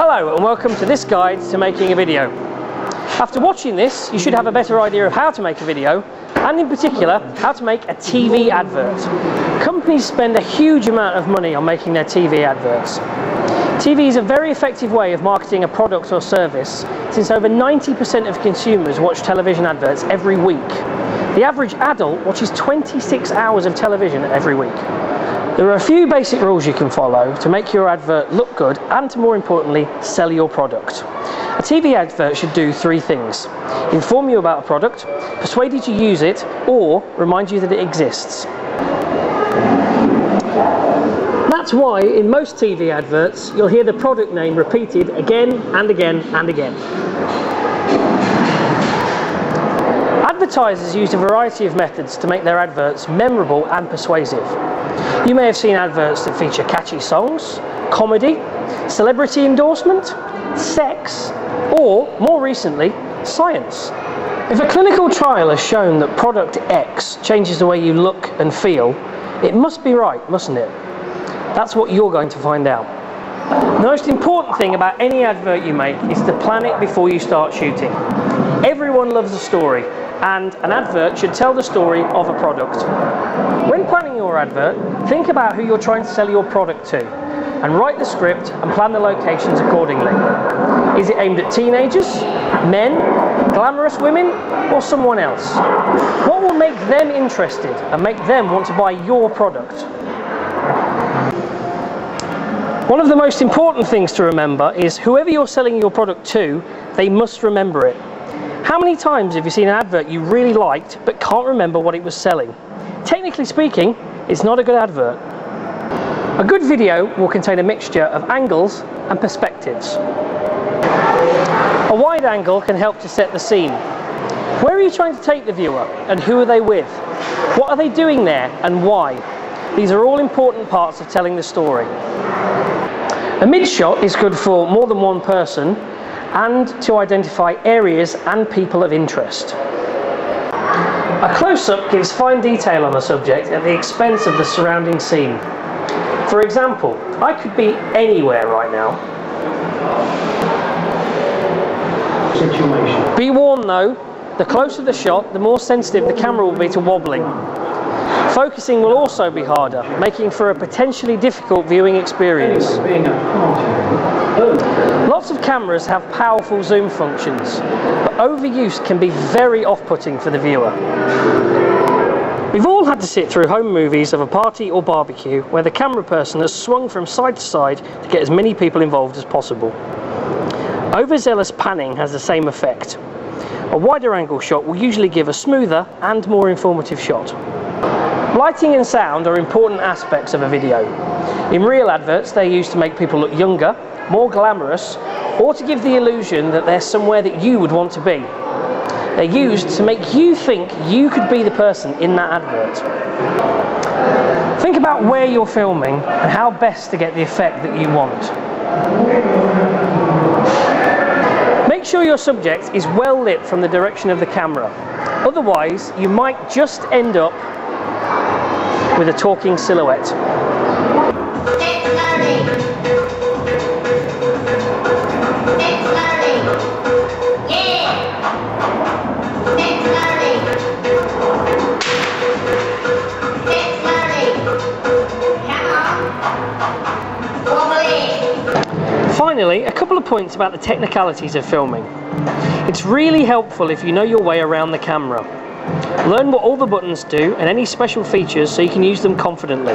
Hello and welcome to this guide to making a video. After watching this, you should have a better idea of how to make a video, and in particular, how to make a TV advert. Companies spend a huge amount of money on making their TV adverts. TV is a very effective way of marketing a product or service, since over 90% of consumers watch television adverts every week. The average adult watches 26 hours of television every week. There are a few basic rules you can follow to make your advert look good and to, more importantly, sell your product. A TV advert should do three things: inform you about a product, persuade you to use it, or remind you that it exists. That's why in most TV adverts you'll hear the product name repeated again and again and again. Advertisers use a variety of methods to make their adverts memorable and persuasive. You may have seen adverts that feature catchy songs, comedy, celebrity endorsement, sex, or, more recently, science. If a clinical trial has shown that product X changes the way you look and feel, it must be right, mustn't it? That's what you're going to find out. The most important thing about any advert you make is to plan it before you start shooting. Everyone loves a story, and an advert should tell the story of a product. When planning your advert, think about who you're trying to sell your product to, and write the script and plan the locations accordingly. Is it aimed at teenagers, men, glamorous women, or someone else? What will make them interested and make them want to buy your product? One of the most important things to remember is whoever you're selling your product to, they must remember it. How many times have you seen an advert you really liked but can't remember what it was selling? Technically speaking, it's not a good advert. A good video will contain a mixture of angles and perspectives. A wide angle can help to set the scene. Where are you trying to take the viewer, and who are they with? What are they doing there and why? These are all important parts of telling the story. A mid-shot is good for more than one person and to identify areas and people of interest. A close-up gives fine detail on a subject at the expense of the surrounding scene. For example, I could be anywhere right now. Situation. Be warned though, the closer the shot, the more sensitive the camera will be to wobbling. Focusing will also be harder, making for a potentially difficult viewing experience. Lots of cameras have powerful zoom functions, but overuse can be very off-putting for the viewer. We've all had to sit through home movies of a party or barbecue where the camera person has swung from side to side to get as many people involved as possible. Overzealous panning has the same effect. A wider angle shot will usually give a smoother and more informative shot. Lighting and sound are important aspects of a video. In real adverts, they're used to make people look younger, more glamorous, or to give the illusion that they're somewhere that you would want to be. They're used to make you think you could be the person in that advert. Think about where you're filming and how best to get the effect that you want. Make sure your subject is well lit from the direction of the camera. Otherwise, you might just end up with a talking silhouette. Finally, a couple of points about the technicalities of filming. It's really helpful if you know your way around the camera. Learn what all the buttons do and any special features so you can use them confidently.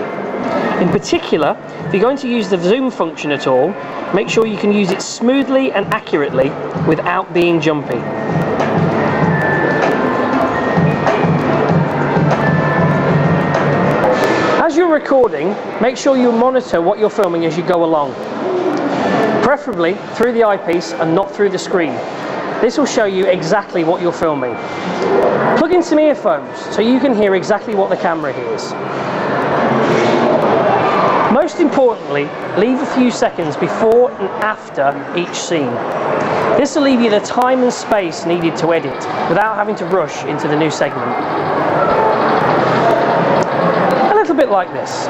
In particular, if you're going to use the zoom function at all, make sure you can use it smoothly and accurately without being jumpy. As you're recording, make sure you monitor what you're filming as you go along. Preferably through the eyepiece and not through the screen. This will show you exactly what you're filming. Plug in some earphones so you can hear exactly what the camera hears. Most importantly, leave a few seconds before and after each scene. This will leave you the time and space needed to edit without having to rush into the new segment. A little bit like this.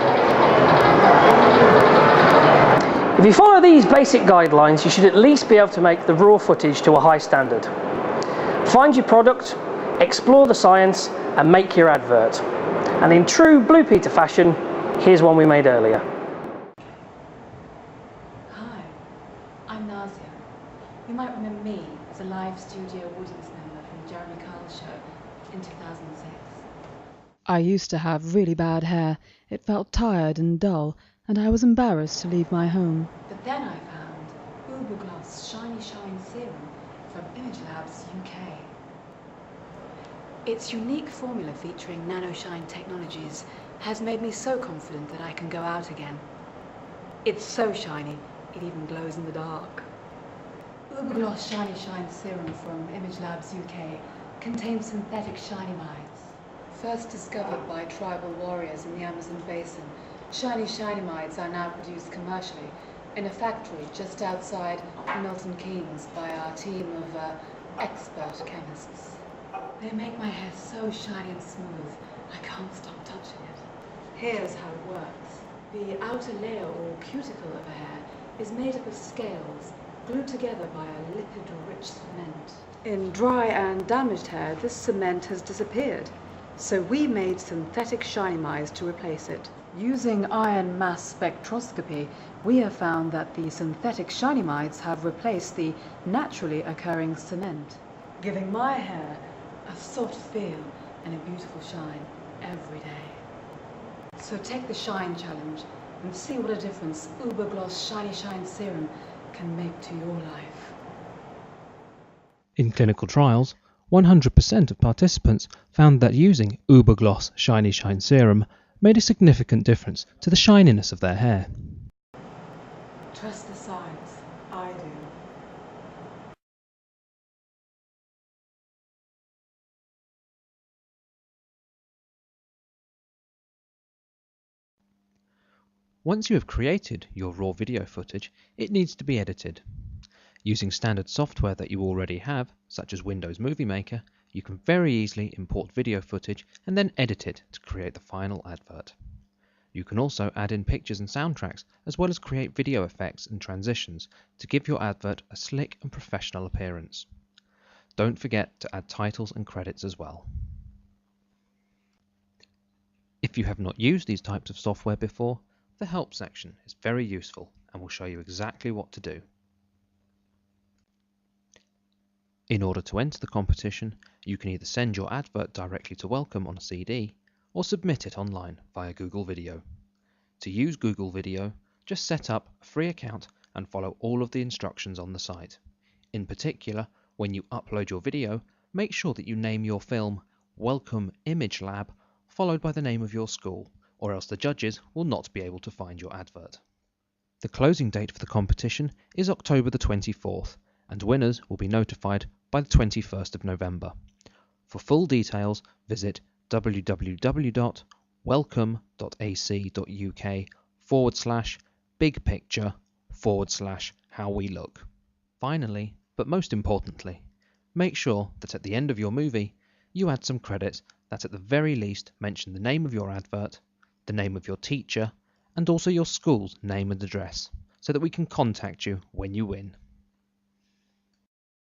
If you follow these basic guidelines, you should at least be able to make the raw footage to a high standard. Find your product, explore the science, and make your advert. And in true Blue Peter fashion, here's one we made earlier. Hi, I'm Nazia. You might remember me as a live studio audience member from Jeremy Kyle's show in 2006. I used to have really bad hair. It felt tired and dull, and I was embarrassed to leave my home. But then I found Ubergloss Shiny Shine Serum from Image Lab's UK. Its unique formula featuring nanoshine technologies has made me so confident that I can go out again. It's so shiny, it even glows in the dark. Ubergloss Shiny Shine Serum from Image Labs UK contains synthetic shiny mides. First discovered by tribal warriors in the Amazon basin, shiny mides are now produced commercially in a factory just outside Milton Keynes by our team of expert chemists. They make my hair so shiny and smooth, I can't stop touching it. Here's how it works. The outer layer or cuticle of a hair is made up of scales glued together by a lipid-rich cement. In dry and damaged hair, this cement has disappeared, so we made synthetic shiny mides to replace it. Using iron mass spectroscopy, we have found that the synthetic shiny mides have replaced the naturally occurring cement, giving my hair a soft feel and a beautiful shine every day. So take the shine challenge and see what a difference Ubergloss Shiny Shine Serum can make to your life. In clinical trials, 100% of participants found that using Ubergloss Shiny Shine Serum made a significant difference to the shininess of their hair. Trust the science. I do. Once you have created your raw video footage, it needs to be edited. Using standard software that you already have, such as Windows Movie Maker, you can very easily import video footage and then edit it to create the final advert. You can also add in pictures and soundtracks, as well as create video effects and transitions to give your advert a slick and professional appearance. Don't forget to add titles and credits as well. If you have not used these types of software before, the help section is very useful and will show you exactly what to do. In order to enter the competition, you can either send your advert directly to Wellcome on a CD or submit it online via Google Video. To use Google Video, just set up a free account and follow all of the instructions on the site. In particular, when you upload your video, make sure that you name your film Wellcome Image Lab followed by the name of your school, or else the judges will not be able to find your advert. The closing date for the competition is October the 24th, and winners will be notified by the 21st of November. For full details, visit www.welcome.ac.uk/bigpicture/how-we-look. Finally, but most importantly, make sure that at the end of your movie, you add some credits that at the very least mention the name of your advert, the name of your teacher, and also your school's name and address, so that we can contact you when you win.